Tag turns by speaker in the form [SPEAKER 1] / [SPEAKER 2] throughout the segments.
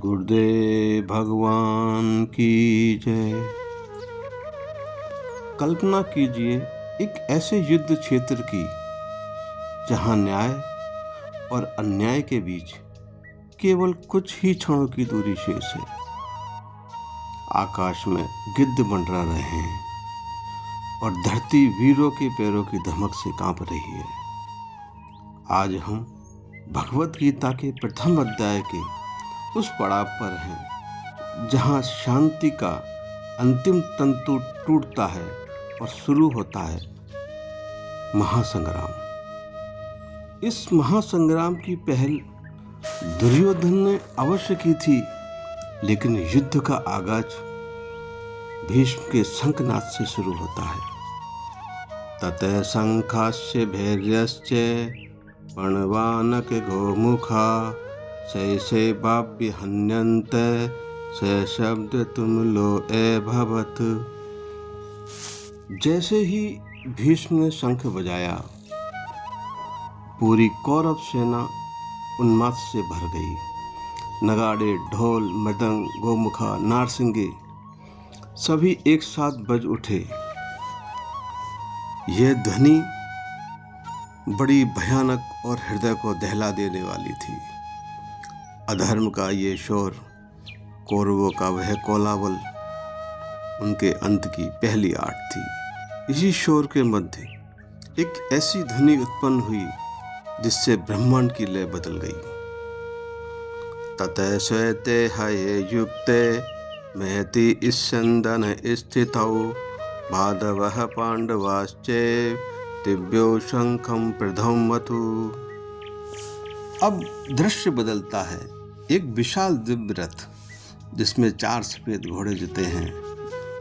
[SPEAKER 1] गुरुदेव भगवान की जय। कल्पना कीजिए एक ऐसे युद्ध क्षेत्र की जहां न्याय और अन्याय के बीच केवल कुछ ही क्षणों की दूरी शेष है। आकाश में गिद्ध मंडरा रहे हैं और धरती वीरों के पैरों की धमक से कांप रही है। आज हम भगवत गीता के प्रथम अध्याय के उस पड़ाव पर हैं जहां शांति का अंतिम तंतु टूटता है और शुरू होता है महासंग्राम। इस महासंग्राम की पहल दुर्योधन ने अवश्य की थी, लेकिन युद्ध का आगाज भीष्म के शंखनाद से शुरू होता है। ततः शंखास्य भैर्यश्च पणवानक गोमुखा शैशे बाप्य हन्यन्त स शब्द तुम लो ए भवत। जैसे ही भीष्म ने शंख बजाया, पूरी कौरव सेना उन्माद से भर गई। नगाड़े, ढोल, मृदंग, गोमुखा, नारसिंगे सभी एक साथ बज उठे। यह ध्वनि बड़ी भयानक और हृदय को दहला देने वाली थी। अधर्म का ये शोर, कौरवों का वह कोलाहल उनके अंत की पहली आट थी। इसी शोर के मध्य एक ऐसी ध्वनि उत्पन्न हुई जिससे ब्रह्मांड की लय बदल गई। ततः श्वेते हये युक्ते महति स्यन्दन स्थितौ माधवः पांडवाश्चे दिव्यो शंखम प्रधमतु। अब दृश्य बदलता है। एक विशाल दिव्य रथ जिसमें 4 सफेद घोड़े जुते हैं,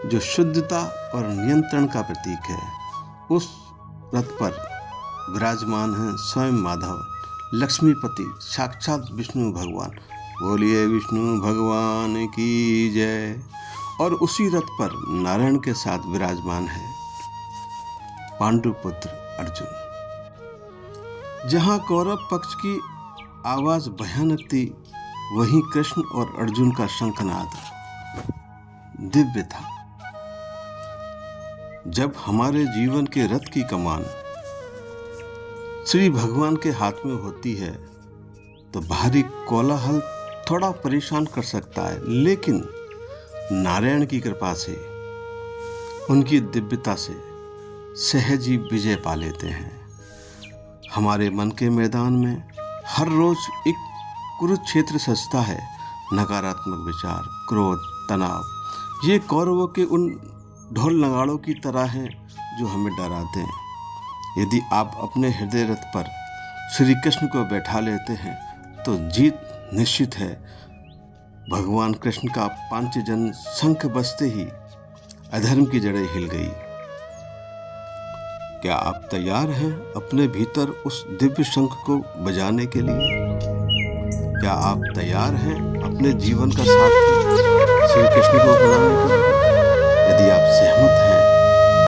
[SPEAKER 1] जो शुद्धता और नियंत्रण का प्रतीक है। उस रथ पर विराजमान हैं स्वयं माधव, लक्ष्मीपति, साक्षात विष्णु भगवान। बोलिए विष्णु भगवान की जय। और उसी रथ पर नारायण के साथ विराजमान है पांडुपुत्र अर्जुन। जहां कौरव पक्ष की आवाज भयानक थी, वहीं कृष्ण और अर्जुन का शंखनाद दिव्य था। जब हमारे जीवन के रथ की कमान श्री भगवान के हाथ में होती है तो बाहरी कोलाहल थोड़ा परेशान कर सकता है, लेकिन नारायण की कृपा से, उनकी दिव्यता से सहज ही विजय पा लेते हैं। हमारे मन के मैदान में हर रोज एक कुरुक्षेत्र सजता है। नकारात्मक विचार, क्रोध, तनाव ये कौरवों के उन ढोल नगाड़ों की तरह हैं जो हमें डराते हैं। यदि आप अपने हृदय रथ पर श्री कृष्ण को बैठा लेते हैं तो जीत निश्चित है। भगवान कृष्ण का पांचजन शंख बजते ही अधर्म की जड़ें हिल गई। क्या आप तैयार हैं अपने भीतर उस दिव्य शंख को बजाने के लिए? क्या आप तैयार हैं अपने जीवन का साथी श्री कृष्ण को बुलाने के लिए? यदि आप सहमत हैं